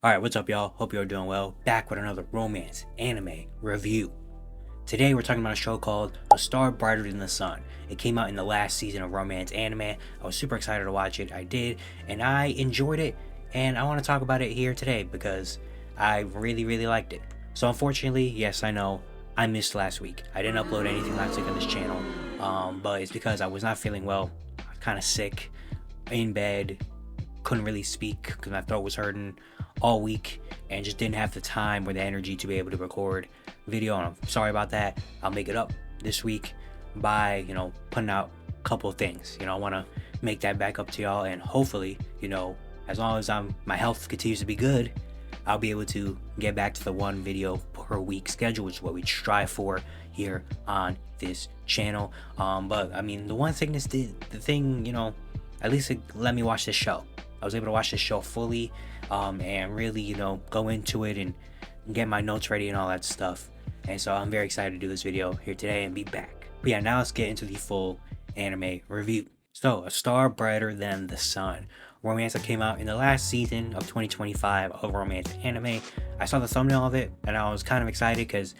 Alright, what's up, y'all? Hope you're doing well. Back with another romance anime review. Today, we're talking about a show called A Star Brighter Than the Sun. It came out in the last season of Romance Anime. I was super excited to watch it. I did, and I enjoyed it. And I want to talk about it here today because I really, really liked it. So, unfortunately, yes, I know I missed last week. I didn't upload anything last week on this channel, but it's because I was not feeling well. I was kind of sick, in bed, couldn't really speak because my throat was hurting all week and just didn't have the time or the energy to be able to record video. And I'm sorry about that. I'll make it up this week by putting out a couple of things. I want to make that back up to y'all, and hopefully, as long as my health continues to be good, I'll be able to get back to the one video per week schedule, which is what we strive for here on this channel. But I mean, the one thing the thing, at least it let me watch this show. I was able to watch this show fully, and really, go into it and get my notes ready and all that stuff. And so I'm very excited to do this video here today and be back. But yeah, now let's get into the full anime review. So, A Star Brighter Than the Sun, romance that came out in the last season of 2025 of Romance Anime. I saw the thumbnail of it and I was kind of excited because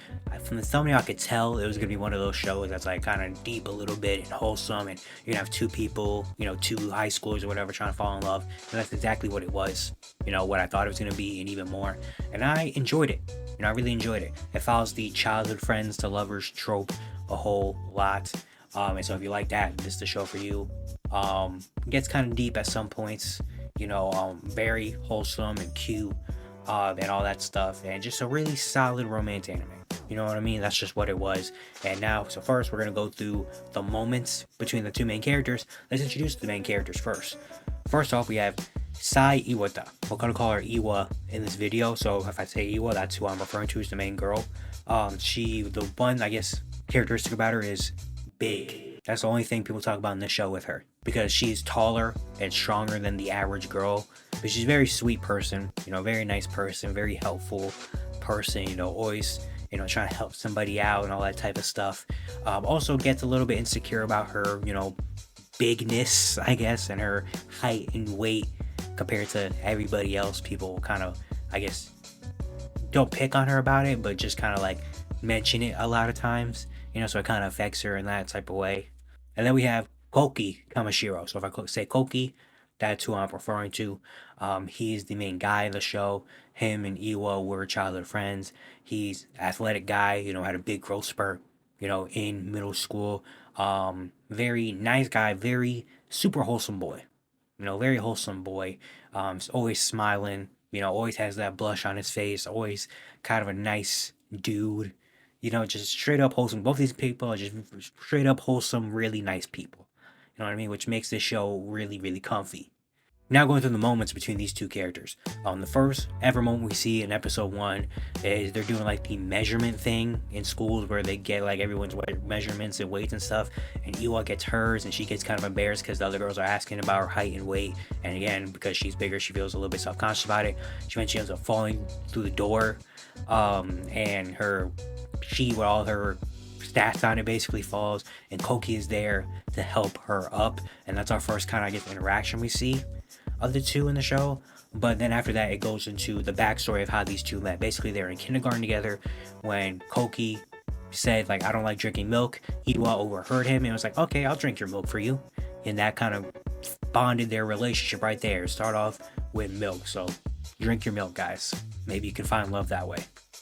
from the thumbnail I could tell it was going to be one of those shows that's like kind of deep a little bit and wholesome, and you're going to have two people, two high schoolers or whatever trying to fall in love. And that's exactly what it was, what I thought it was going to be and even more. And I enjoyed it. I really enjoyed it. It follows the childhood friends to lovers trope a whole lot. And so if you like that, this is the show for you. It gets kind of deep at some points, very wholesome and cute, and all that stuff, and just a really solid romance anime. You know what I mean? That's just what it was. And now, so first we're gonna go through the moments between the two main characters. Let's introduce the main characters first. First off, we have Sai Iwata. We're gonna call her Iwa in this video. So if I say Iwa, that's who I'm referring to as the main girl. The one, I guess, characteristic about her is big. That's the only thing people talk about in this show with her, because she's taller and stronger than the average girl. But she's a very sweet person, very nice person, very helpful person, always, trying to help somebody out and all that type of stuff. Also gets a little bit insecure about her, bigness, I guess, and her height and weight compared to everybody else. People kind of, I guess, don't pick on her about it, but just kind of like mention it a lot of times, so it kind of affects her in that type of way. And then we have Koki Kamashiro. So if I say Koki, that's who I'm referring to. He's the main guy in the show. Him and Iwa were childhood friends. He's an athletic guy, had a big growth spurt, in middle school. Very nice guy, very super wholesome boy. Very wholesome boy. Always smiling, always has that blush on his face, always kind of a nice dude. Just straight up wholesome. Both these people are just straight up wholesome, really nice people. You know what I mean? Which makes this show really, really comfy. Now going through the moments between these two characters. The first ever moment we see in episode 1 is they're doing like the measurement thing in schools where they get like everyone's measurements and weights and stuff. And Iwa gets hers and she gets kind of embarrassed because the other girls are asking about her height and weight. And again, because she's bigger, she feels a little bit self-conscious about it. She eventually ends up falling through the door. And with all her stats on it basically falls, and Koki is there to help her up. And that's our first kind of, I guess, interaction we see of the two in the show. But then after that, it goes into the backstory of how these two met. Basically, they're in kindergarten together when Koki said, like, I don't like drinking milk. Iwa overheard him and was like, okay, I'll drink your milk for you. And that kind of bonded their relationship right there. Start off with milk. So drink your milk, guys. Maybe you can find love that way.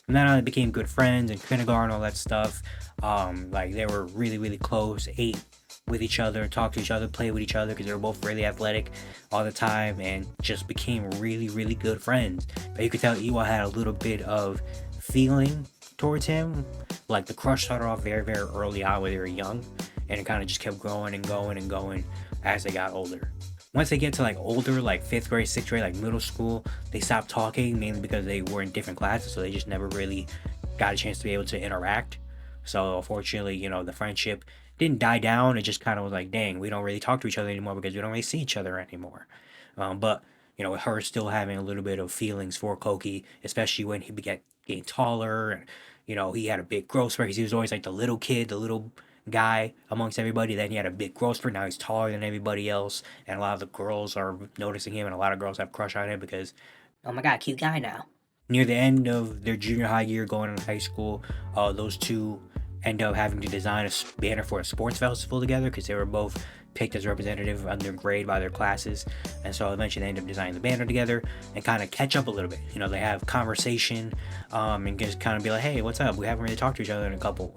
And then they became good friends in kindergarten, all that stuff. Like they were really, really close, ate with each other, talked to each other, played with each other because they were both really athletic all the time, and just became really, really good friends. But you could tell Iwa had a little bit of feeling towards him. Like the crush started off very, very early on when they were young, and it kind of just kept growing and going and going as they got older. Once they get to like older, like 5th grade, 6th grade, like middle school, they stopped talking, mainly because they were in different classes, so they just never really got a chance to be able to interact. So unfortunately, the friendship didn't die down. It just kind of was like, dang, we don't really talk to each other anymore because we don't really see each other anymore. But with her still having a little bit of feelings for Koki, especially when he began getting taller, and he had a big growth spurt because he was always like the little kid, the little guy amongst everybody. Then he had a big growth spurt. Now he's taller than everybody else, and a lot of the girls are noticing him, and a lot of girls have a crush on him because Oh my god, cute guy now. Near the end of their junior high year going into high school, those two end up having to design a banner for a sports festival together because they were both picked as representative on their grade by their classes. And so eventually they end up designing the banner together and kind of catch up a little bit. They have conversation, and just kind of be like, hey, what's up? We haven't really talked to each other in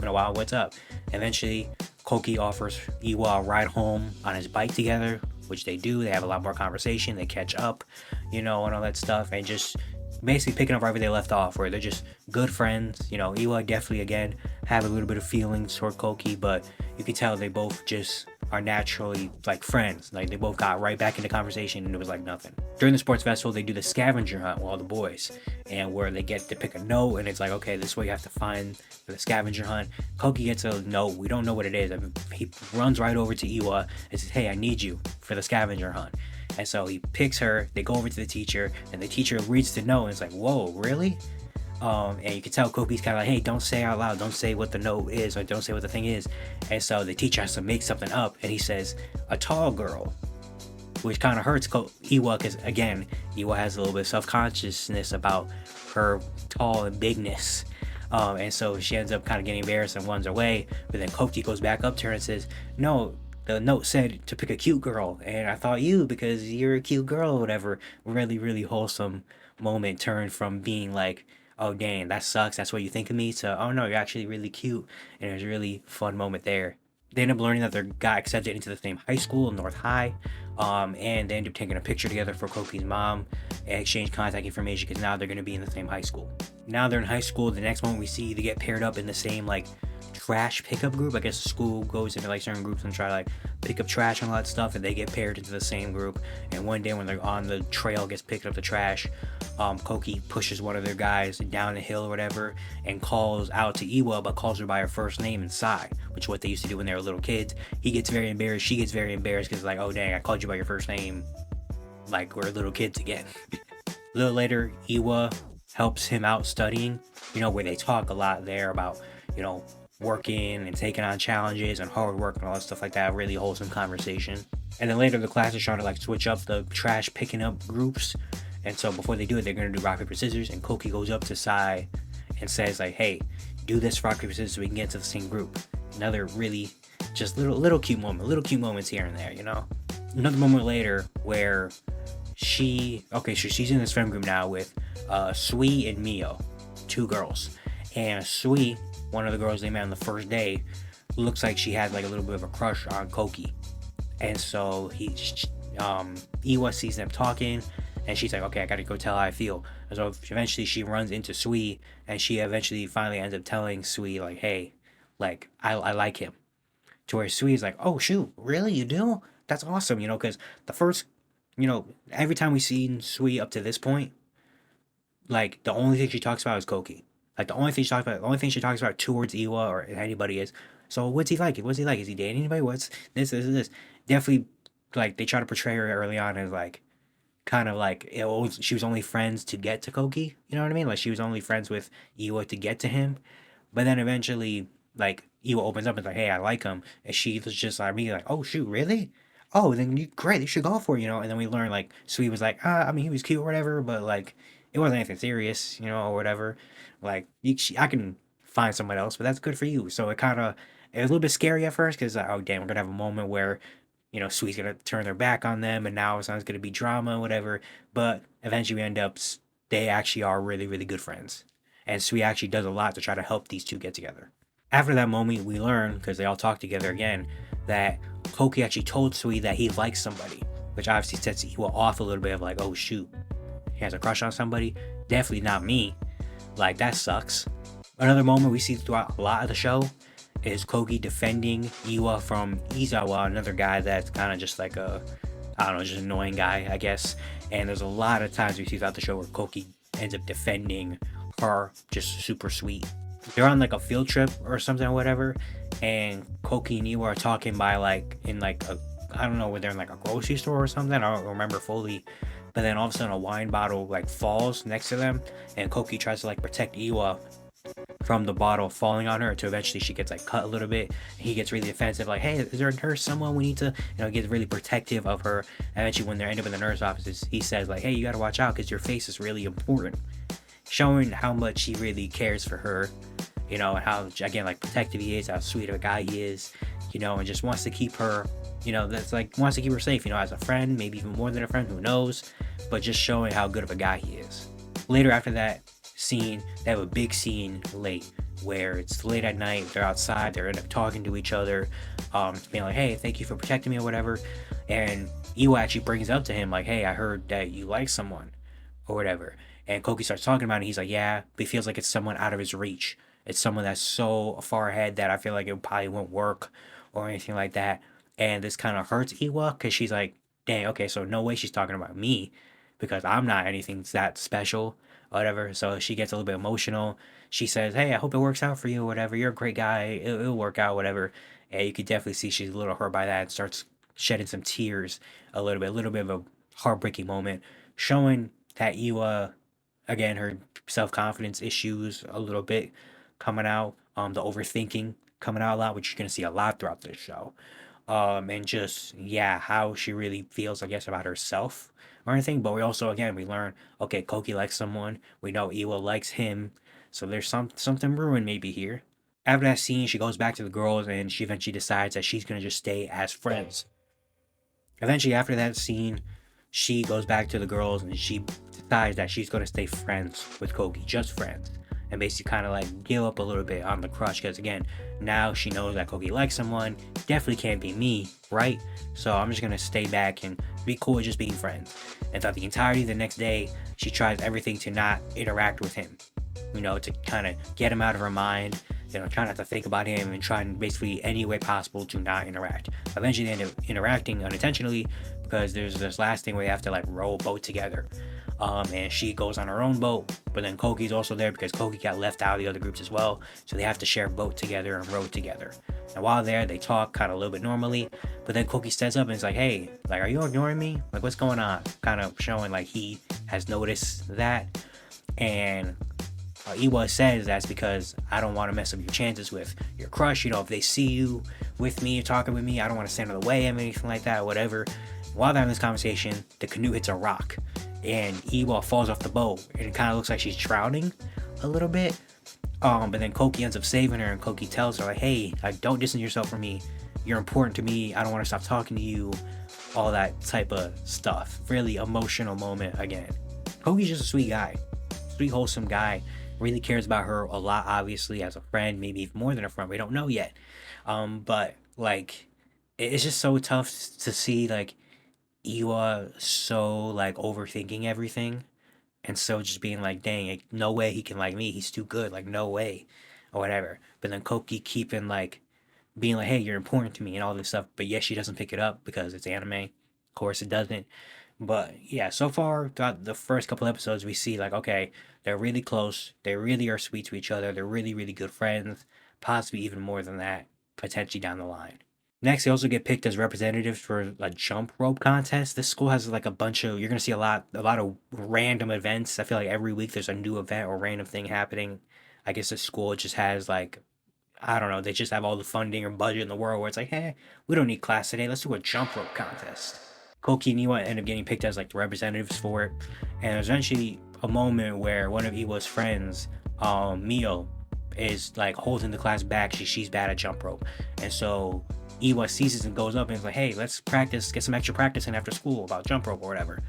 a while. What's up? Eventually, Koki offers Iwa a ride home on his bike together, which they do. They have a lot more conversation. They catch up, and all that stuff, and just basically picking up right where they left off, where they're just good friends. Iwa definitely, again, have a little bit of feelings toward Koki, but you can tell they both just are naturally like friends. Like they both got right back into conversation and it was like nothing. During the sports festival, they do the scavenger hunt with all the boys, and where they get to pick a note, and it's like, okay, this is what you have to find for the scavenger hunt. Koki gets a note. We don't know what it is. He runs right over to Iwa and says, hey, I need you for the scavenger hunt. And so he picks her, they go over to the teacher, and the teacher reads the note, and it's like, whoa, really? And you can tell Koki's kind of like, hey, don't say out loud, don't say what the note is, or don't say what the thing is. And so the teacher has to make something up, and he says, a tall girl, which kind of hurts Iwa, because again, Iwa has a little bit of self-consciousness about her tall and bigness. And so she ends up kind of getting embarrassed and runs away, but then Koki goes back up to her and says, no, the note said to pick a cute girl, and I thought you because you're a cute girl or whatever. Really, really wholesome moment, turned from being like, oh dang, that sucks, that's what you think of me, to, oh no, you're actually really cute. And there's a really fun moment there. They end up learning that they got accepted into the same high school, North High, and they end up taking a picture together for Koki's mom and exchange contact information because now they're going to be in the same high school. Now they're in high school. The next moment we see they get paired up in the same like trash pickup group. I guess the school goes into like certain groups and try to like pick up trash and all that stuff, and they get paired into the same group. And one day when they're on the trail, gets picked up the trash, Koki pushes one of their guys down a hill or whatever and calls out to Iwa, but calls her by her first name inside, which is what they used to do when they were little kids. He gets very embarrassed, she gets very embarrassed because like, oh dang, I called you by your first name, like we're little kids again. A little later, Iwa helps him out studying, where they talk a lot there about, working and taking on challenges and hard work and all that stuff like that. Really wholesome conversation. And then later the class is trying to like switch up the trash picking up groups. And so before they do it, they're going to do rock, paper, scissors. And Koki goes up to Sai and says like, hey, do this rock, paper, scissors so we can get into the same group. Another really just little cute moment, little cute moments here and there, Another moment later where she's in this friend group now with Sui and Mio, two girls. And Sui, one of the girls they met on the first day, looks like she had like a little bit of a crush on Koki. And so Iwa sees them talking, and she's like, okay, I gotta go tell how I feel. And so eventually she runs into Sui, and she eventually finally ends up telling Sui like, hey, like I like him. To where Sui is like, oh shoot, really, you do? That's awesome, because the first, every time we've seen Sui up to this point, like the only thing she talks about is Koki. Like the only thing she talks about towards Iwa or anybody is, so what's he like? What's he like? Is he dating anybody? What's this? Definitely, like they try to portray her early on as like, kind of like she was only friends to get to Koki. You know what I mean? Like she was only friends with Iwa to get to him. But then eventually, like Iwa opens up and is like, hey, I like him, and she was just like me, like, oh shoot, really? Oh, then great, you should go for it, And then we learn like Sui was like, I mean, he was cute or whatever, but like it wasn't anything serious, or whatever. Like I can find someone else, but that's good for you. So it was a little bit scary at first because oh damn, we're gonna have a moment where Sui's gonna turn their back on them, and now it's gonna be drama, whatever. But eventually, we end up they actually are really really good friends, and Sui actually does a lot to try to help these two get together. After that moment, we learn, because they all talk together again, that Koki actually told Sui that he likes somebody, which obviously sets Iwa off a little bit of like, oh shoot, he has a crush on somebody. Definitely not me. Like, that sucks. Another moment we see throughout a lot of the show is Koki defending Iwa from Izawa, another guy that's kind of just like just annoying guy, I guess. And there's a lot of times we see throughout the show where Koki ends up defending her, just super sweet. They're on like a field trip or something or whatever, and Koki and Iwa are talking by like in like I don't know, whether they're in like a grocery store or something, I don't remember fully. But then all of a sudden a wine bottle like falls next to them, and Koki tries to like protect Iwa from the bottle falling on her to eventually she gets like cut a little bit. He gets really offensive, like, hey, is there a nurse, someone we need to, gets really protective of her. And eventually when they end up in the nurse offices, he says like, hey, you gotta watch out because your face is really important, showing how much he really cares for her, and how, again, like, protective he is, how sweet of a guy he is, and just wants to keep her, that's like, wants to keep her safe, as a friend, maybe even more than a friend, who knows, but just showing how good of a guy he is. Later, after that scene, they have a big scene late where it's late at night, they're outside, they end up talking to each other, being like, hey, thank you for protecting me or whatever. And Iwa actually brings up to him like, hey, I heard that you like someone or whatever. And Koki starts talking about it. He's like, yeah, but he feels like it's someone out of his reach. It's someone that's so far ahead that I feel like it probably won't work or anything like that. And this kind of hurts Iwa because she's like, dang, okay, so no way she's talking about me because I'm not anything that special or whatever. So she gets a little bit emotional. She says, hey, I hope it works out for you or whatever. You're a great guy. It'll work out, whatever. And you could definitely see she's a little hurt by that and starts shedding some tears a little bit of a heartbreaking moment, showing that Iwa, again, her self-confidence issues a little bit coming out, the overthinking coming out a lot, which you're going to see a lot throughout this show. And just, yeah, how she really feels, I guess, about herself or anything. But we also, again, we learn, okay, Koki likes someone. We know Iwa likes him. So there's something brewing maybe here. After that scene, she goes back to the girls and she eventually decides that she's going to just stay as friends. Eventually, after that scene, she goes back to the girls and she decides that she's going to stay friends with Koki, just friends. And basically kind of like give up a little bit on the crush because, again, now she knows that Koki likes someone. Definitely can't be me, right? So I'm just going to stay back and be cool with just being friends. And throughout the entirety of the next day, she tries everything to not interact with him, to kind of get him out of her mind, try not to think about him and try and basically any way possible to not interact. Eventually they end up interacting unintentionally because there's this last thing where they have to like row a boat together. And she goes on her own boat, but then Koki's also there because Koki got left out of the other groups as well. So they have to share a boat together and row together. And while there, they talk kind of a little bit normally, but then Koki steps up and is like, hey, like, are you ignoring me? Like, what's going on? Kind of showing like he has noticed that. And Iwa says that's because I don't want to mess up your chances with your crush. If they see you with me or talking with me, I don't want to stand in the way of anything like that, whatever. While they're having this conversation, the canoe hits a rock and Iwa falls off the boat and it kind of looks like she's drowning a little bit. But then Koki ends up saving her and Koki tells her like, hey, like, don't distance yourself from me. You're important to me. I don't want to stop talking to you. All that type of stuff. Really emotional moment again. Koki's just a sweet guy. Sweet, wholesome guy. Really cares about her a lot, obviously, as a friend, maybe even more than a friend. We don't know yet. But like, it's just so tough to see like Iwa so like overthinking everything, and so just being like, dang, like, no way he can like me. He's too good. Like, no way, or whatever. But then Koki keeping like being like, hey, you're important to me and all this stuff. But yes, she doesn't pick it up because it's anime. Of course, it doesn't. But yeah, so far throughout the first couple episodes, we see like, okay, they're really close. They really are sweet to each other. They're really, really good friends. Possibly even more than that, potentially down the line. Next, they also get picked as representatives for a jump rope contest. This school has like a bunch of, you're gonna see a lot of random events. I feel like every week there's a new event or random thing happening. I guess the school just has like, I don't know, they just have all the funding or budget in the world where it's like, hey, we don't need class today. Let's do a jump rope contest. Koki and Iwa end up getting picked as like the representatives for it. And there's eventually a moment where one of Iwa's friends, Mio, is like holding the class back. She's bad at jump rope. And so Iwa sees this and goes up and is like, hey, let's practice, get some extra practice in after school about jump rope or whatever.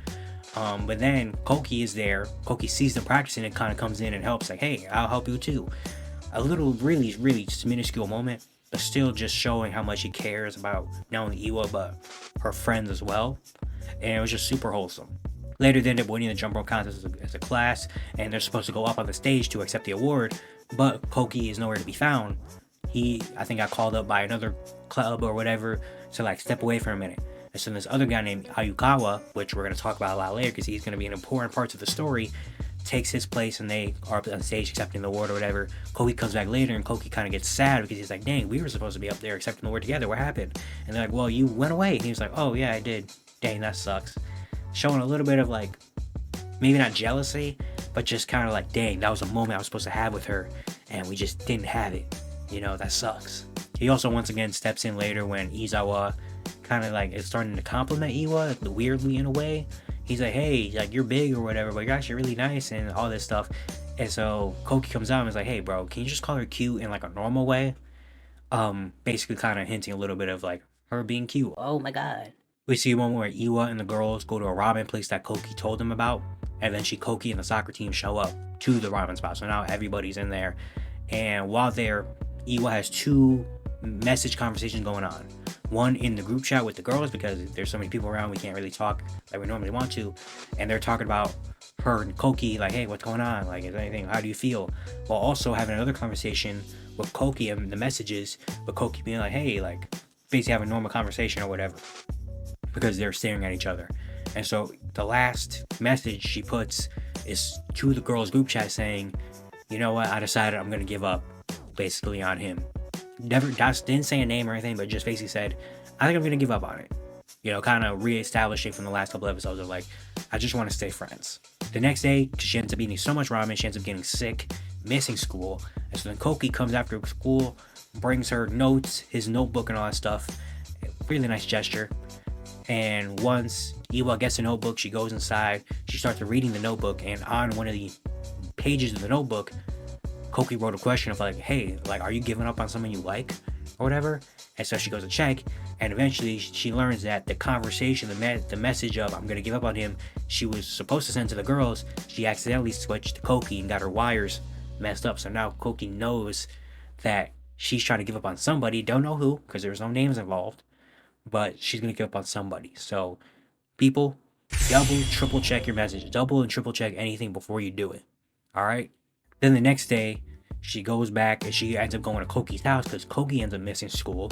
But then Koki is there. Koki sees them practicing and kind of comes in and helps, like, hey, I'll help you too. A little really, really just minuscule moment, but still just showing how much he cares about not only Iwa, but her friends as well. And it was just super wholesome. Later, they end up winning the jump rope contest as a class, and they're supposed to go up on the stage to accept the award, but Koki is nowhere to be found. He, I think, got called up by another club or whatever to like step away for a minute. And so this other guy named Ayukawa, which we're going to talk about a lot later because he's going to be an important part of the story, takes his place and they are up on stage accepting the award or whatever. Koki comes back later and Koki kind of gets sad because he's like, dang, we were supposed to be up there accepting the award together. What happened? And they're like, well, you went away. And he was like, oh yeah, I did. Dang, that sucks. Showing a little bit of like, maybe not jealousy, but just kind of like, dang, that was a moment I was supposed to have with her. and we just didn't have it. You know, that sucks. He also once again steps in later when Izawa kind of like is starting to compliment Iwa, like, weirdly in a way. He's like, hey, like you're big or whatever, but you're actually really nice and all this stuff. And so Koki comes out and is like, hey bro, can you just call her cute in like a normal way? Basically kind of hinting a little bit of like her being cute. Oh my god. We see one where Iwa and the girls go to a ramen place that Koki told them about. And eventually Koki and the soccer team show up to the ramen spot. So now everybody's in there. And while there, Iwa has two message conversations going on. One in the group chat with the girls because there's so many people around, we can't really talk like we normally want to. And they're talking about her and Koki, like, hey, what's going on? Like, is there anything? How do you feel? While also having another conversation with Koki and the messages, but Koki being like, hey, like, basically have a normal conversation or whatever because they're staring at each other. And so the last message she puts is to the girls' group chat saying, you know what, I decided I'm going to give up basically on him. Never didn't say a name or anything, but just basically said, I think I'm going to give up on it. You know, kind of reestablishing from the last couple episodes of like, I just want to stay friends. The next day, she ends up eating so much ramen, she ends up getting sick, missing school. And so then Koki comes after school, brings her notes, his notebook and all that stuff. Really nice gesture. And once Iwa gets the notebook, she goes inside, she starts reading the notebook, and on one of the pages of the notebook, Koki wrote a question of like, hey, like, are you giving up on someone you like or whatever? And so she goes to check, and eventually she learns that the conversation, the message of I'm gonna give up on him, she was supposed to send to the girls, she accidentally switched to Koki and got her wires messed up. So now Koki knows that she's trying to give up on somebody, don't know who, because there's no names involved, but she's gonna give up on somebody. So people, double, triple check your message, double and triple check anything before you do it. All right. Then the next day, she goes back and she ends up going to Koki's house because Koki ends up missing school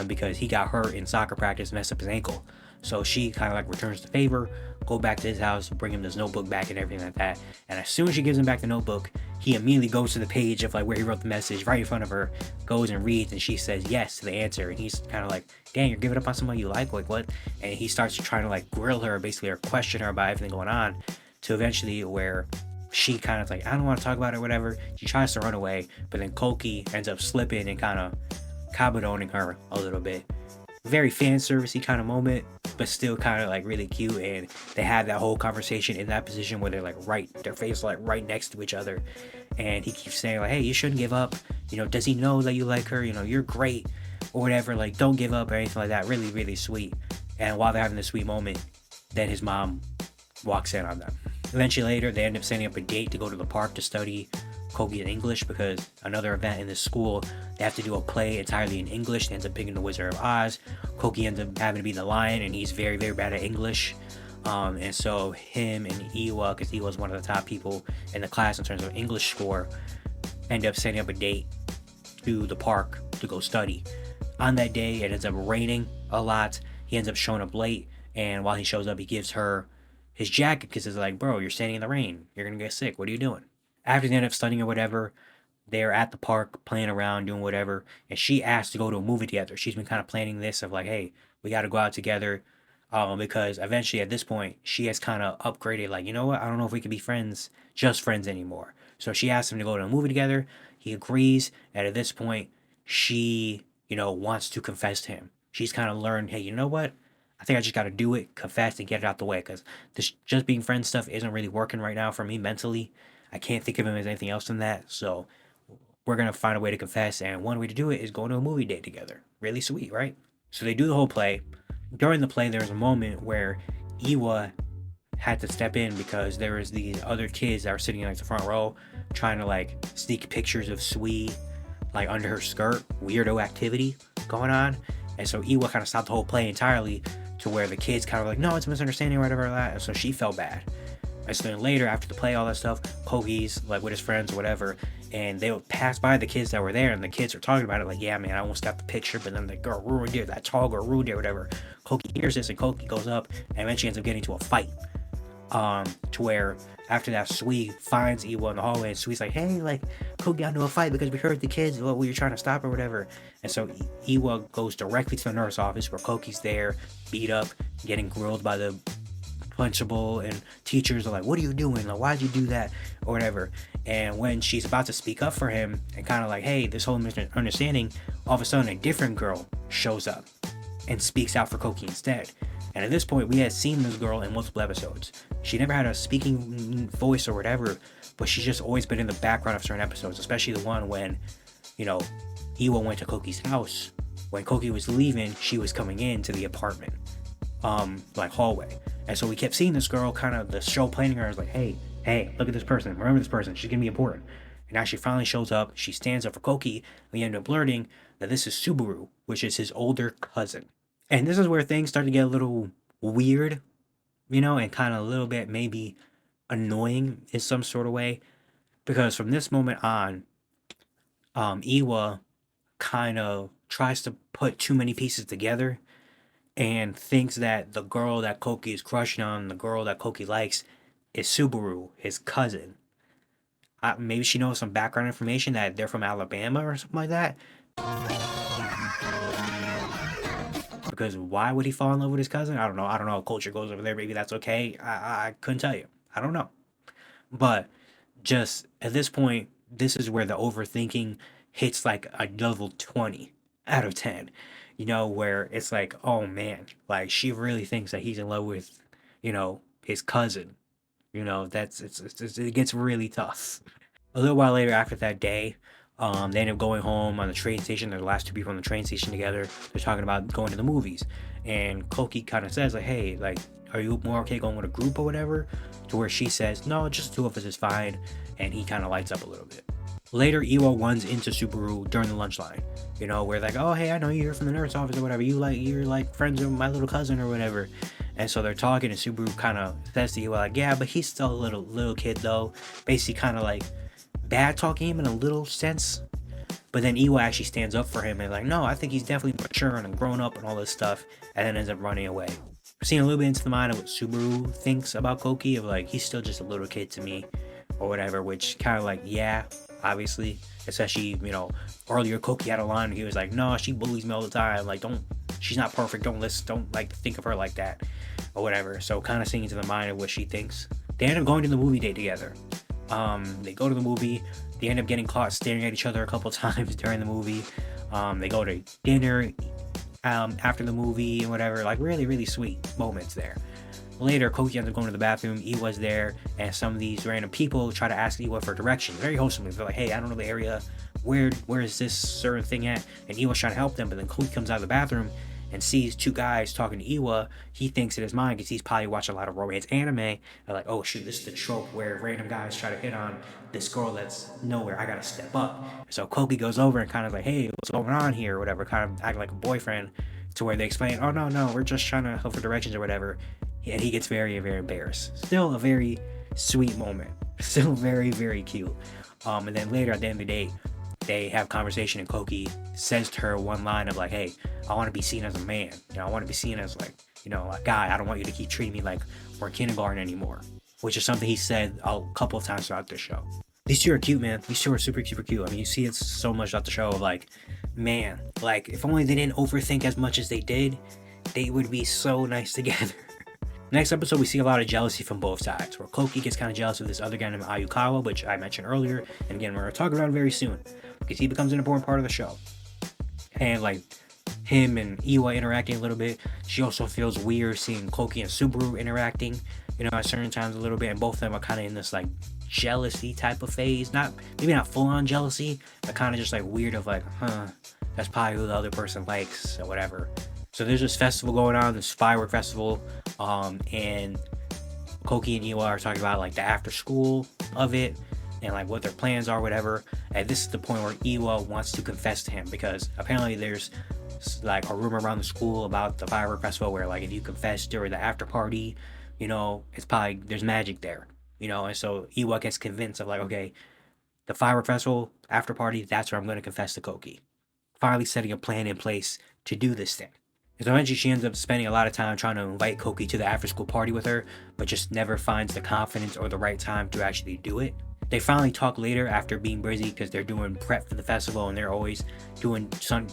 because he got hurt in soccer practice, messed up his ankle. So she kind of like returns the favor, go back to his house, bring him this notebook back and everything like that. And as soon as she gives him back the notebook, he immediately goes to the page of like where he wrote the message right in front of her, goes and reads, and she says yes to the answer. And he's kind of like, dang, you're giving up on someone you like what? And he starts trying to like grill her basically or question her about everything going on to eventually where she kind of like, I don't want to talk about it or whatever. She tries to run away, but then Koki ends up slipping and kind of kabadoning her a little bit. Very fan servicey kind of moment, but still kind of like really cute. And they have that whole conversation in that position where they're like their face like right next to each other. And he keeps saying like, hey, you shouldn't give up. You know, does he know that you like her? You know, you're great or whatever. Like, don't give up or anything like that. Really, really sweet. And while they're having this sweet moment, then his mom walks in on them. Eventually later, they end up setting up a date to go to the park to study Kogi in English because another event in this school, they have to do a play entirely in English. They ends up picking the Wizard of Oz. Kogi ends up having to be the lion, and he's very, very bad at English. And so him and Iwa, because Iwa's one of the top people in the class in terms of English score, end up setting up a date to the park to go study. On that day, it ends up raining a lot. He ends up showing up late, and while he shows up, he gives her his jacket because it's like, bro, you're standing in the rain. You're going to get sick. What are you doing? After they end up studying or whatever, they're at the park playing around, doing whatever. And she asked to go to a movie together. She's been kind of planning this of like, hey, we got to go out together. Because eventually at this point, she has kind of upgraded. Like, you know what? I don't know if we can be friends, just friends anymore. So she asked him to go to a movie together. He agrees. And at this point, she, wants to confess to him. She's kind of learned, hey, you know what? I think I just got to do it, confess, and get it out the way because this just being friends stuff isn't really working right now for me mentally. I can't think of him as anything else than that. So we're going to find a way to confess. And one way to do it is going to a movie date together. Really sweet, right? So they do the whole play. During the play, there's a moment where Iwa had to step in because there was these other kids that were sitting in like the front row trying to like sneak pictures of Sui like under her skirt. Weirdo activity going on. And so Iwa kind of stopped the whole play entirely to where the kids kind of like, no, it's a misunderstanding or whatever like that. And so she felt bad. And so then later, after the play, all that stuff, Kogi's like with his friends or whatever, and they would pass by the kids that were there, and the kids are talking about it like, yeah, man, I almost got the picture, but then the girl ruined it, that tall girl ruined it or whatever. Kogi hears this, and Kogi goes up, and eventually ends up getting into a fight. To where after that, Sui finds Iwa in the hallway, and Sui's like, hey, like, Kogi got into a fight because we heard the kids, what we were trying to stop or whatever. And so Iwa goes directly to the nurse office where Kogi's there, beat up, getting grilled by the principal and teachers are like, what are you doing? Like, why'd you do that? Or whatever. And when she's about to speak up for him and kind of like, hey, this whole misunderstanding, all of a sudden a different girl shows up and speaks out for Koki instead. And at this point, we had seen this girl in multiple episodes. She never had a speaking voice or whatever, but she's just always been in the background of certain episodes, especially the one when, you know, Iwa went to Koki's house. When Koki was leaving, she was coming into the apartment, like hallway. And so we kept seeing this girl, kind of the show planning her. I was like, hey, look at this person. Remember this person. She's going to be important. And now she finally shows up. She stands up for Koki. We end up learning that this is Subaru, which is his older cousin. And this is where things start to get a little weird, you know, and kind of a little bit maybe annoying in some sort of way. Because from this moment on, Iwa kind of tries to put too many pieces together and thinks that the girl that Koki is crushing on, the girl that Koki likes, is Subaru, his cousin. Maybe she knows some background information that they're from Alabama or something like that. Because why would he fall in love with his cousin? I don't know how culture goes over there. Maybe that's okay. I couldn't tell you. I don't know. But just at this point, this is where the overthinking hits like a level 20 out of 10. You know, where it's like, oh man, like she really thinks that he's in love with, you know, his cousin. You know, it gets really tough. A little while later, after that day, they end up going home on the train station. They're the last two people on the train station together. They're talking about going to the movies, and Koki kind of says like, hey, like, are you more okay going with a group or whatever? To where she says, no, just two of us is fine, and he kind of lights up a little bit. Later, Iwa runs into Subaru during the lunch line, you know, where like, oh, hey, I know you're from the nurse office or whatever. You're like friends with my little cousin or whatever. And so they're talking, and Subaru kind of says to Iwa like, yeah, but he's still a little kid though. Basically kind of like bad talking him in a little sense. But then Iwa actually stands up for him and like, no, I think he's definitely mature and grown up and all this stuff, and then ends up running away. We're seeing a little bit into the mind of what Subaru thinks about Koki, of like, he's still just a little kid to me or whatever, which kind of like, yeah, obviously, especially, you know, earlier Koki had a line, he was like, no, she bullies me all the time, like, she's not perfect, don't like think of her like that or whatever. So kind of seeing into the mind of what she thinks. They end up going to the movie date together. They go to the movie. They end up getting caught staring at each other a couple times during the movie. They go to dinner after the movie and whatever. Like really, really sweet moments there. Later, Koki ends up going to the bathroom. Iwa's there, and some of these random people try to ask Iwa for directions. Very wholesomely. They're like, hey, I don't know the area. Where is this certain thing at? And Iwa's trying to help them, but then Koki comes out of the bathroom and sees two guys talking to Iwa. He thinks in his mind, because he's probably watching a lot of romance anime, they're like, oh shoot, this is the trope where random guys try to hit on this girl that's nowhere. I gotta step up. So Koki goes over and kind of like, hey, what's going on here or whatever, kind of acting like a boyfriend, to where they explain, oh no, we're just trying to help for directions or whatever. And he gets very, very embarrassed. Still a very sweet moment. Still very, very cute. And then later at the end of the day, they have conversation, and Koki says to her one line of like, hey, I want to be seen as a man. You know, I want to be seen as like, you know, a guy. I don't want you to keep treating me like we're in kindergarten anymore. Which is something he said a couple of times throughout the show. These two are cute, man. These two are super, super cute. I mean, you see it so much throughout the show of like, man, like if only they didn't overthink as much as they did, they would be so nice together. Next episode, we see a lot of jealousy from both sides, where Koki gets kind of jealous of this other guy named Ayukawa, which I mentioned earlier, and again, we're going to talk about it very soon, because he becomes an important part of the show. And like, him and Iwa interacting a little bit. She also feels weird seeing Koki and Subaru interacting, you know, at certain times a little bit, and both of them are kind of in this like jealousy type of phase. Maybe not full-on jealousy, but kind of just like weird of like, that's probably who the other person likes, or whatever. So there's this festival going on, this firework festival, and Koki and Iwa are talking about like the after school of it and like what their plans are, whatever. And this is the point where Iwa wants to confess to him, because apparently there's like a rumor around the school about the firework festival where like if you confess during the after party, you know, it's probably there's magic there, you know. And so Iwa gets convinced of like, okay, the firework festival after party, that's where I'm going to confess to Koki. Finally setting a plan in place to do this thing. And so eventually she ends up spending a lot of time trying to invite Koki to the after school party with her, but just never finds the confidence or the right time to actually do it. They finally talk later after being busy because they're doing prep for the festival and they're always doing certain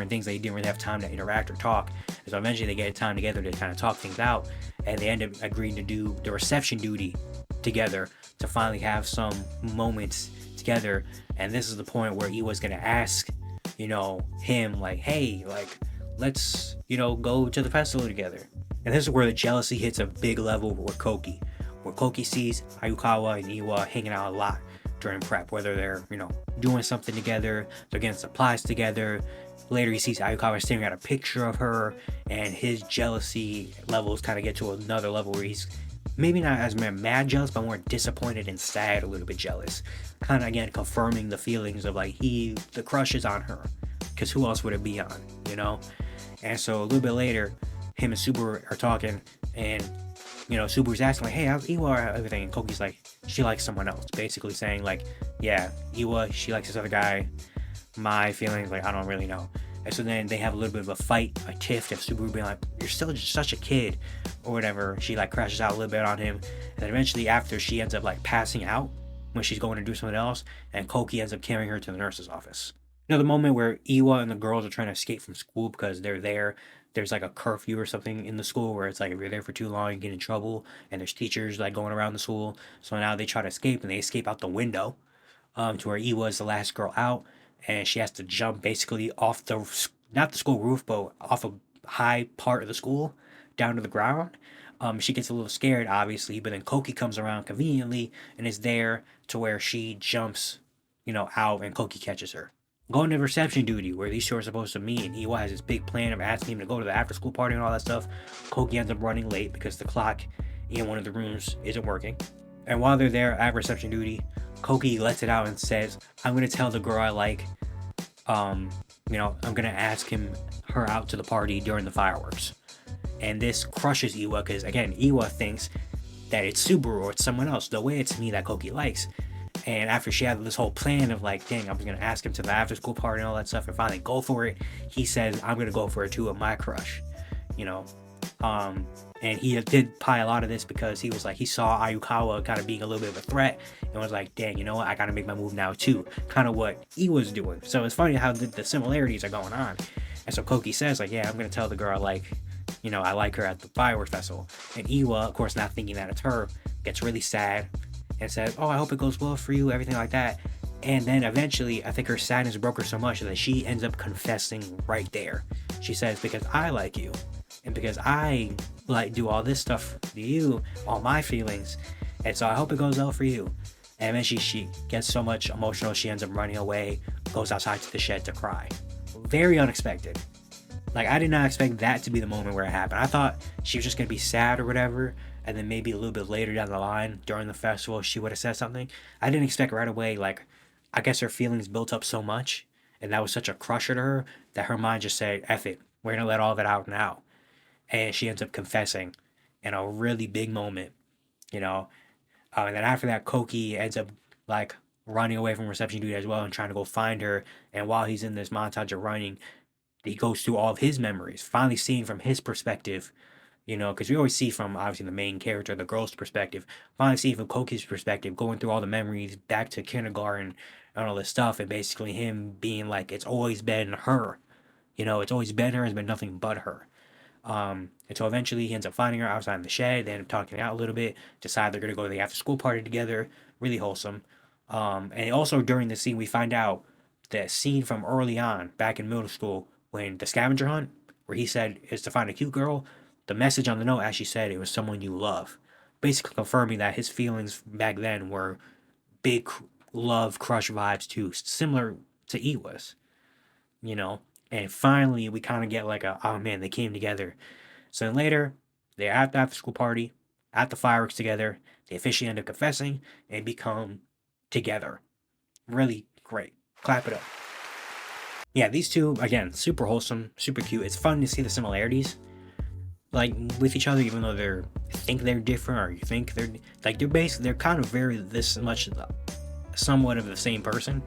things. They didn't really have time to interact or talk. And so eventually they get time together to kind of talk things out, and they end up agreeing to do the reception duty together to finally have some moments together. And this is the point where Iwa's gonna ask, him like, hey, like, let's, go to the festival together. And this is where the jealousy hits a big level with Koki, where Koki sees Ayukawa and Iwa hanging out a lot during prep, whether they're, doing something together, they're getting supplies together. Later, he sees Ayukawa staring at a picture of her, and his jealousy levels kind of get to another level where he's maybe not as mad jealous, but more disappointed and sad, a little bit jealous. Kind of, again, confirming the feelings of like the crush is on her, because who else would it be on, And so a little bit later, him and Subaru are talking, and Subaru's asking like, hey, how's Iwa, everything? And Koki's like, she likes someone else, basically saying like, yeah, Iwa, she likes this other guy. My feelings, like, I don't really know. And so then they have a little bit of a fight, a tiff, of Subaru being like, you're still just such a kid, or whatever. She like crashes out a little bit on him, and then eventually after, she ends up like passing out when she's going to do something else, and Koki ends up carrying her to the nurse's office. The moment where Iwa and the girls are trying to escape from school because there's like a curfew or something in the school where it's like if you're there for too long you get in trouble, and there's teachers like going around the school. So now they try to escape, and they escape out the window, to where Iwa is the last girl out, and she has to jump basically off not the school roof, but off a high part of the school down to the ground. She gets a little scared, obviously, but then Koki comes around conveniently and is there to where she jumps, out, and Koki catches her. Going to reception duty, where these two are supposed to meet, and Iwa has this big plan of asking him to go to the after school party and all that stuff. Koki ends up running late because the clock in one of the rooms isn't working. And while they're there at reception duty, Koki lets it out and says, I'm going to tell the girl I like, I'm going to ask her out to the party during the fireworks. And this crushes Iwa because, again, Iwa thinks that it's Subaru or it's someone else, the way it's me that Koki likes. And after she had this whole plan of like, dang, I'm going to ask him to the after school party and all that stuff and finally go for it, he says, I'm going to go for it too, with my crush, And he did pile out of this because he was like, he saw Ayukawa kind of being a little bit of a threat and was like, dang, you know what? I got to make my move now too. Kind of what Iwa's doing. So it's funny how the similarities are going on. And so Koki says like, yeah, I'm going to tell the girl like, I like her at the fireworks festival. And Iwa, of course, not thinking that it's her, gets really sad and says, oh, I hope it goes well for you, everything like that. And then eventually, I think her sadness broke her so much that she ends up confessing right there. She says, because I like you, and because I like do all this stuff to you, all my feelings, and so I hope it goes well for you. And then she gets so much emotional, she ends up running away, goes outside to the shed to cry. Very unexpected. Like, I did not expect that to be the moment where it happened. I thought she was just going to be sad or whatever, and then maybe a little bit later down the line, during the festival, she would have said something. I didn't expect right away, like, I guess her feelings built up so much, and that was such a crusher to her, that her mind just said, F it, we're going to let all of it out now. And she ends up confessing in a really big moment, And then after that, Koki ends up, like, running away from reception duty as well and trying to go find her. And while he's in this montage of running, he goes through all of his memories, finally seeing from his perspective, because we always see from, obviously, the main character, the girl's perspective, finally seeing from Koki's perspective, going through all the memories back to kindergarten and all this stuff, and basically him being like, it's always been her, it's always been her, it's been nothing but her. And so eventually he ends up finding her outside in the shed. They end up talking out a little bit, decide they're going to go to the after school party together, really wholesome. And also during the scene, we find out that scene from early on, back in middle school, when the scavenger hunt, where he said is to find a cute girl, the message on the note actually said it was someone you love. Basically confirming that his feelings back then were big love crush vibes too, similar to Iwa's, And finally, we kind of get like oh man, they came together. So then later, they're at the after school party, at the fireworks together. They officially end up confessing and become together. Really great. Clap it up. Yeah, these two, again, super wholesome, super cute. It's fun to see the similarities, like, with each other, even though think they're different, or you think they're, like, they're kind of very this much, somewhat of the same person,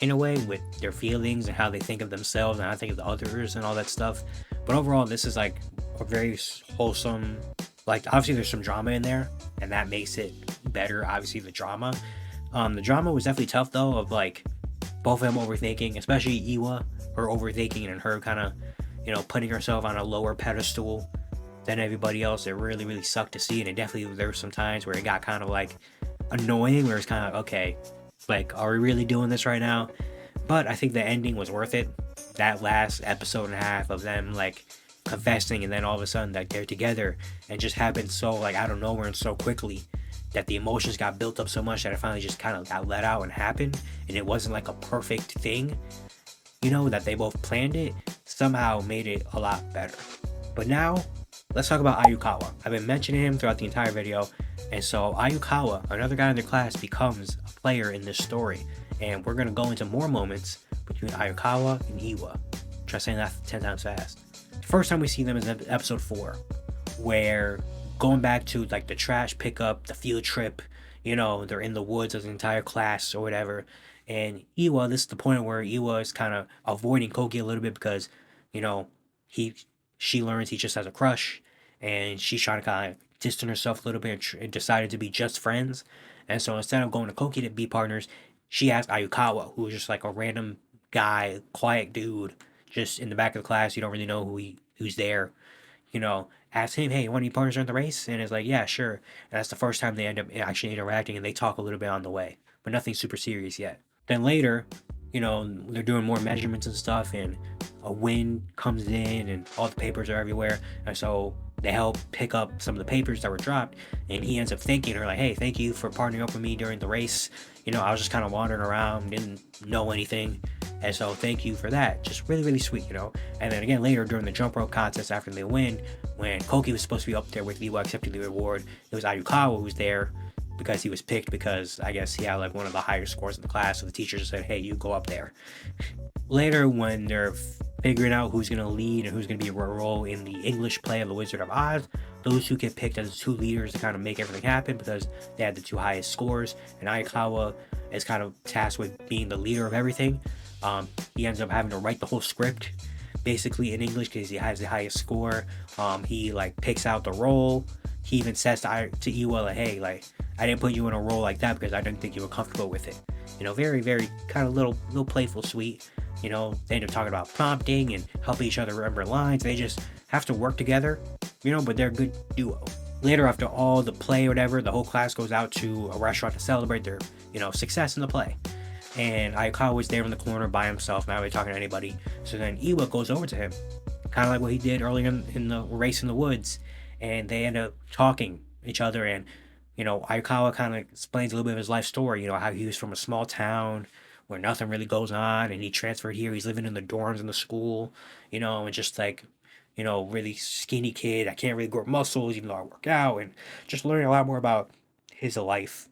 in a way, with their feelings and how they think of themselves and how they think of the others and all that stuff. But overall, this is, like, a very wholesome, like, obviously there's some drama in there, and that makes it better, obviously, the drama. The drama was definitely tough though, of like both of them overthinking, especially Iwa, her overthinking and her kind of, putting herself on a lower pedestal than everybody else. It really, really sucked to see, and it definitely, there were some times where it got kind of like annoying, where it's kind of like, okay, like, are we really doing this right now? But I think the ending was worth it. That last episode and a half of them like confessing, and then all of a sudden that they're together, and just happened so like out of nowhere and so quickly, that the emotions got built up so much that it finally just kind of got let out and happened, and it wasn't like a perfect thing, that they both planned it, somehow made it a lot better. But now, let's talk about Ayukawa. I've been mentioning him throughout the entire video, and so Ayukawa, another guy in their class, becomes a player in this story, and we're going to go into more moments between Ayukawa and Iwa. Try saying that 10 times fast. The first time we see them is in episode 4, where going back to like the trash pickup, the field trip, they're in the woods as an entire class or whatever. And Iwa, this is the point where Iwa is kind of avoiding Koki a little bit because, she learns he just has a crush, and she's trying to kind of distance herself a little bit and decided to be just friends. And so instead of going to Koki to be partners, she asked Ayukawa, who was just like a random guy, quiet dude, just in the back of the class. You don't really know who's there. Ask him, hey, you want to be partners in the race? And it's like, yeah, sure. And that's the first time they end up actually interacting, and they talk a little bit on the way, but nothing super serious yet. Then later, they're doing more measurements and stuff, and a wind comes in, and all the papers are everywhere. And so they help pick up some of the papers that were dropped, and he ends up thanking her, like, hey, thank you for partnering up with me during the race. I was just kind of wandering around, didn't know anything. And so thank you for that. Just really, really sweet, And then again, later during the jump rope contest after they win, when Koki was supposed to be up there with Iwa accepting the reward, it was Ayukawa who was there because he was picked because I guess he had like one of the higher scores in the class. So the teacher just said, hey, you go up there. Later, when they're figuring out who's going to lead and who's going to be a role in the English play of The Wizard of Oz, those two get picked as the 2 leaders to kind of make everything happen because they had the 2 highest scores, and Ayukawa is kind of tasked with being the leader of everything. He ends up having to write the whole script basically in English because he has the highest score. He like picks out the role. He even says to Iwa, like, hey, like, I didn't put you in a role like that because I didn't think you were comfortable with it. Very, very kind of little playful, sweet. They end up talking about prompting and helping each other remember lines. They just have to work together, but they're a good duo. Later, after all the play or whatever, the whole class goes out to a restaurant to celebrate their, success in the play. And Ayukawa was there in the corner by himself, not really talking to anybody. So then Iwa goes over to him, kind of like what he did earlier in the race in the woods. And they end up talking each other. And, Ayukawa kind of explains a little bit of his life story, how he was from a small town where nothing really goes on. And he transferred here. He's living in the dorms in the school, and just like, really skinny kid. I can't really grow muscles, even though I work out. And just learning a lot more about his life,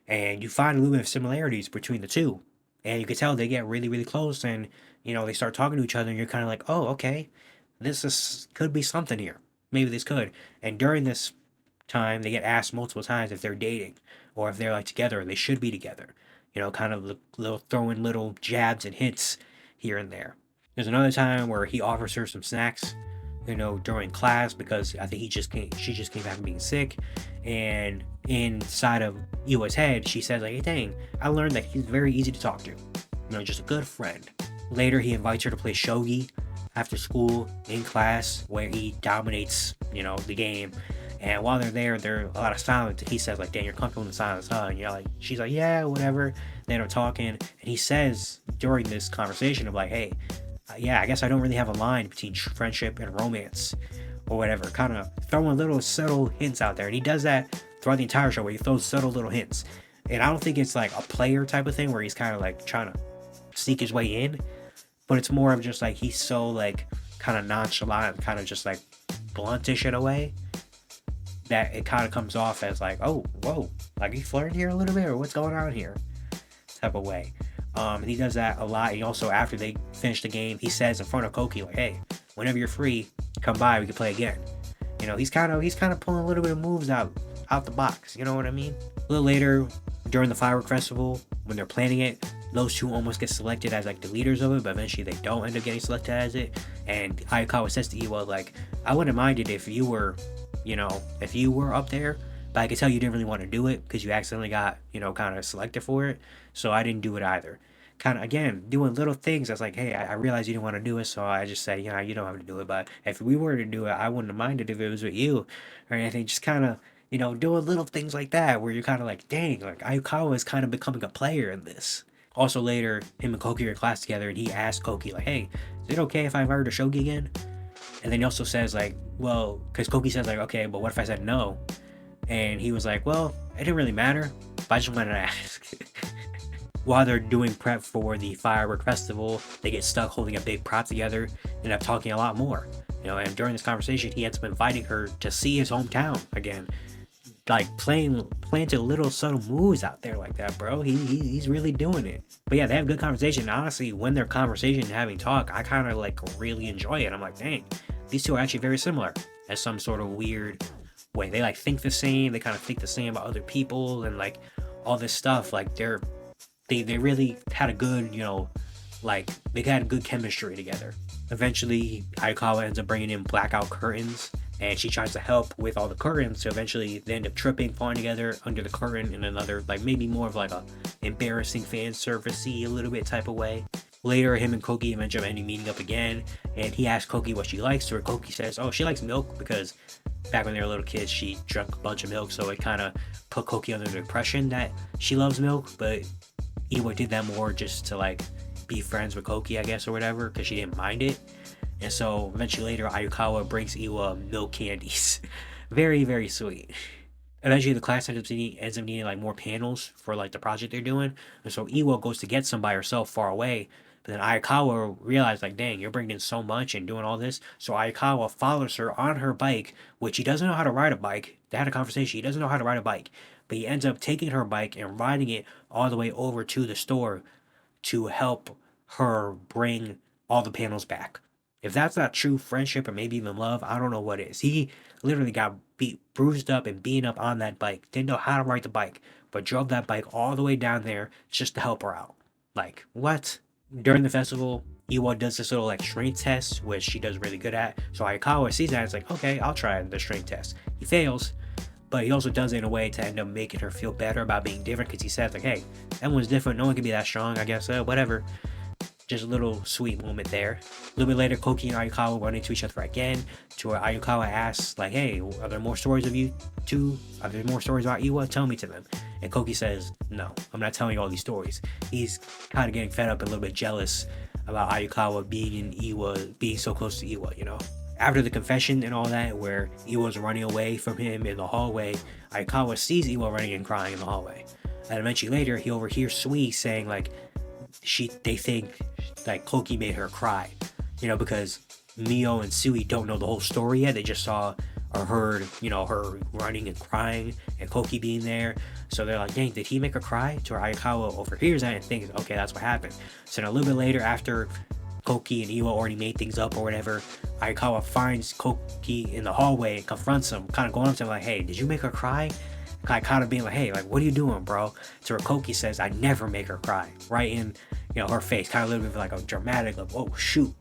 and you find a little bit of similarities between the two, and you can tell they get really, really close, and they start talking to each other, and you're kind of like, oh, okay, could be something here. Maybe this could. And during this time, they get asked multiple times if they're dating or if they're like together, and they should be together. Kind of throwing little jabs and hints here and there. There's another time where he offers her some snacks, during class because I think she just came back from being sick. And inside of Iwa's head, she says, like, hey, dang, I learned that he's very easy to talk to. Just a good friend. Later, he invites her to play shogi after school in class where he dominates, the game. And while they're there, there's a lot of silence. He says, like, dang, you're comfortable in the silence, huh? And she's like, yeah, whatever. They end up talking. And he says during this conversation of like, hey, yeah, I guess I don't really have a line between friendship and romance or whatever, kind of throwing little subtle hints out there. And he does that throughout the entire show where he throws subtle little hints. And I don't think it's like a player type of thing where he's kind of like trying to sneak his way in, but it's more of just like he's so like kind of nonchalant, kind of just like bluntish in a way that it kind of comes off as like, oh, whoa, like, you flirting here a little bit, or what's going on here type of way. And he does that a lot. And also, after they finish the game, he says in front of Koki, like, hey, whenever you're free, come by, we can play again. He's kind of pulling a little bit of moves out the box, you know what I mean? A little later, during the firework festival, when they're planning it, those two almost get selected as like the leaders of it, but eventually they don't end up getting selected as it. And Ayukawa says to Iwa, like, I wouldn't mind it if you were up there, but I could tell you didn't really want to do it because you accidentally got, kind of selected for it. So I didn't do it either. Kind of, again, doing little things. That's like, hey, I realized you didn't want to do it, so I just said, you don't have to do it. But if we were to do it, I wouldn't have minded if it was with you or anything. Just kind of, doing little things like that where you're kind of like, dang, like Ayukawa is kind of becoming a player in this. Also later, him and Koki are in class together, and he asked Koki, like, hey, is it okay if I invite her to Shogi again? And then he also says, like, well, because Koki says, like, okay, but what if I said no? And he was like, well, it didn't really matter, but I just wanted to ask. While they're doing prep for the firework festival, they get stuck holding a big prop together, end up talking a lot more. And during this conversation, he ends up inviting her to see his hometown again. Like planted little subtle moves out there like that, bro. He's really doing it. But yeah, they have good conversation. Honestly, when their conversation and having talk, I kind of like really enjoy it. I'm like, dang, these two are actually very similar as some sort of weird way. They like think the same. They kind of think the same about other people and like all this stuff. Like they really had a good, like they had good chemistry together. Eventually, Ayukawa ends up bringing in blackout curtains, and she tries to help with all the curtains. So eventually, they end up tripping, falling together under the curtain in another, like maybe more of like a embarrassing fan servicey a little bit type of way. Later, him and Koki eventually end up meeting up again, and he asks Koki what she likes. So Koki says, oh, she likes milk because back when they were little kids, she drank a bunch of milk. So it kind of put Koki under the impression that she loves milk, but Iwa did that more just to like be friends with Koki, I guess, or whatever, because she didn't mind it. And so eventually later, Ayukawa brings Iwa milk candies. Very, very sweet. Eventually the class ends up needing like more panels for like the project they're doing. And so Iwa goes to get some by herself far away. But then Ayukawa realized, like, dang, you're bringing in so much and doing all this. So Ayukawa follows her on her bike, which he doesn't know how to ride a bike. They had a conversation. He doesn't know how to ride a bike. But he ends up taking her bike and riding it all the way over to the store to help her bring all the panels back. If that's not true friendship or maybe even love, I don't know what is. He literally got bruised up and beaten up on that bike. Didn't know how to ride the bike, but drove that bike all the way down there just to help her out. Like, what? During the festival, Iwa does this little like strength test, which she does really good at. So Ayukawa sees that and it's like, okay, I'll try the strength test. He fails, but he also does it in a way to end up making her feel better about being different, because he says like, hey, everyone's different, no one can be that strong, I guess, whatever. Just a little sweet moment there. A little bit later, Koki and Ayukawa run into each other again, to where Ayukawa asks, like, hey, are there more stories of you two? Are there more stories about Iwa? Tell me to them. And Koki says, no, I'm not telling you all these stories. He's kind of getting fed up and a little bit jealous about Ayukawa being so close to Iwa, After the confession and all that, where Iwa's running away from him in the hallway, Ayukawa sees Iwa running and crying in the hallway. And eventually later, he overhears Sui saying, like, they think like Koki made her cry, because Mio and Sui don't know the whole story yet. They just saw or heard, her running and crying and Koki being there. So they're like, dang, did he make her cry? To where Ayukawa overhears that and thinks, okay, that's what happened. So then a little bit later, after Koki and Iwa already made things up or whatever, Ayukawa finds Koki in the hallway and confronts him, kind of going up to him like, hey, did you make her cry? Kind of being like, hey, like, what are you doing, bro? To where Koki says, I never make her cry. Right in, her face. Kind of a little bit like a dramatic, like, oh, shoot,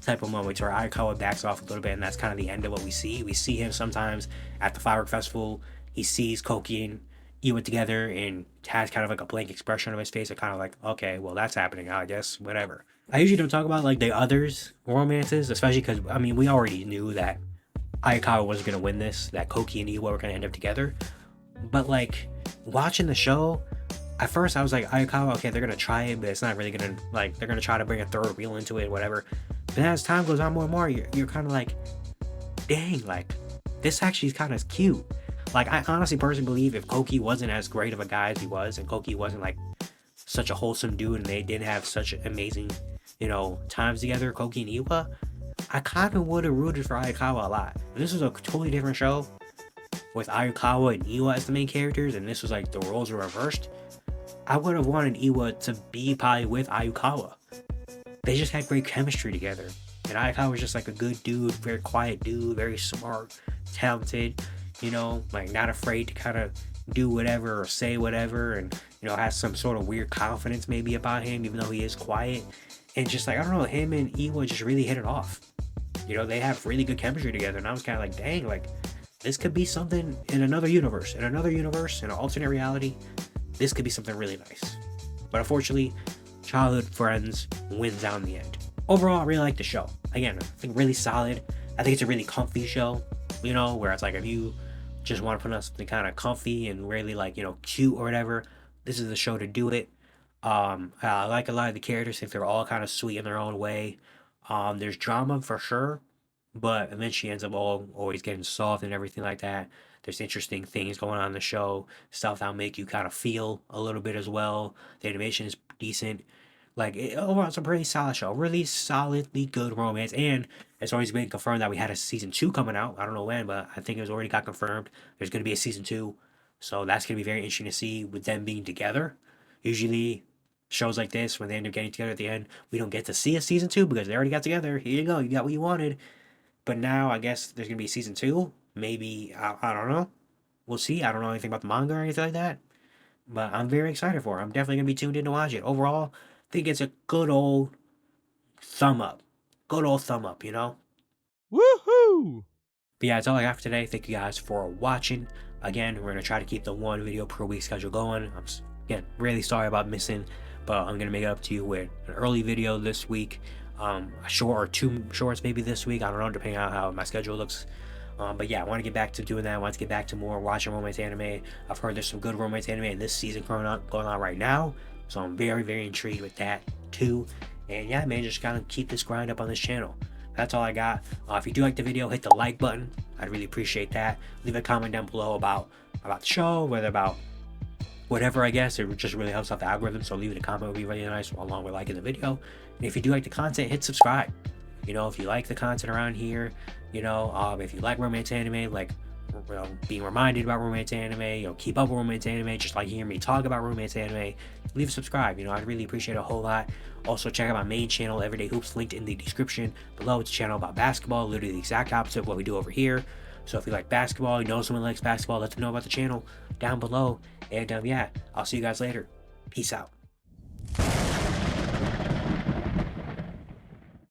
type of moment. To where Ayukawa backs off a little bit, and that's kind of the end of what we see. We see him sometimes at the firework festival. He sees Koki and Iwa together and has kind of like a blank expression on his face. And kind of like, okay, well, that's happening, I guess, whatever. I usually don't talk about, like, the others' romances, especially because, I mean, we already knew that Ayukawa wasn't going to win this, that Koki and Iwa were going to end up together. But like watching the show, at first I was like, Ayukawa, okay, they're gonna try it, but it's not really gonna, like, they're gonna try to bring a third wheel into it, whatever. But then as time goes on more and more, you're kind of like, dang, like, this actually is kind of cute. Like, I honestly personally believe if Koki wasn't as great of a guy as he was, and Koki wasn't like such a wholesome dude, and they didn't have such amazing, times together, Koki and Iwa, I kind of would have rooted for Ayukawa a lot. And this was a totally different show, with Ayukawa and Iwa as the main characters, and this was like the roles were reversed, I would have wanted Iwa to be probably with Ayukawa. They just had great chemistry together. And Ayukawa was just like a good dude, very quiet dude, very smart, talented, like not afraid to kind of do whatever or say whatever, and, has some sort of weird confidence maybe about him, even though he is quiet. And just like, I don't know, him and Iwa just really hit it off. They have really good chemistry together, and I was kind of like, dang, like, this could be something in another universe, in an alternate reality. This could be something really nice. But unfortunately, childhood friends wins out in the end. Overall, I really like the show. Again, I think really solid. I think it's a really comfy show, where it's like if you just want to put on something kind of comfy and really like, cute or whatever, this is the show to do it. I like a lot of the characters. I think they're all kind of sweet in their own way. There's drama for sure, but eventually ends up always getting soft and everything like that. There's interesting things going on in the show, stuff that'll make you kind of feel a little bit as well. The animation is decent. Overall, it's a pretty solid show, really solidly good romance, and it's always been confirmed that we had a season 2 coming out. I don't know when, but I think it was already got confirmed. There's going to be a season 2, so that's going to be very interesting to see with them being together. Usually, shows like this, when they end up getting together at the end, we don't get to see a season 2 because they already got together. Here you go, you got what you wanted. But now, I guess there's going to be season 2. Maybe, I don't know. We'll see. I don't know anything about the manga or anything like that. But I'm very excited for it. I'm definitely going to be tuned in to watch it. Overall, I think it's a good old thumb up. Good old thumb up, Woohoo! But yeah, that's all I got for today. Thank you guys for watching. Again, we're going to try to keep the one video per week schedule going. Again, really sorry about missing, but I'm going to make it up to you with an early video this week. A short or 2 shorts maybe this week. I don't know, depending on how my schedule looks. But yeah, I want to get back to doing that. I want to get back to more watching romance anime. I've heard there's some good romance anime in this season going on right now. So I'm very, very intrigued with that too. And yeah, man, just gotta keep this grind up on this channel. That's all I got. If you do like the video, hit the like button. I'd really appreciate that. Leave a comment down below about the show, whether about whatever, I guess. It just really helps out the algorithm. So leaving a comment would be really nice along with liking the video. And if you do like the content, hit subscribe. If you like the content around here, if you like romance anime, being reminded about romance anime, keep up with romance anime, just like hearing me talk about romance anime, leave a subscribe. I'd really appreciate it a whole lot. Also, check out my main channel, Everyday Hoops, linked in the description below. It's a channel about basketball, literally the exact opposite of what we do over here. So if you like basketball, you know someone likes basketball, let them know about the channel down below. And yeah, I'll see you guys later. Peace out.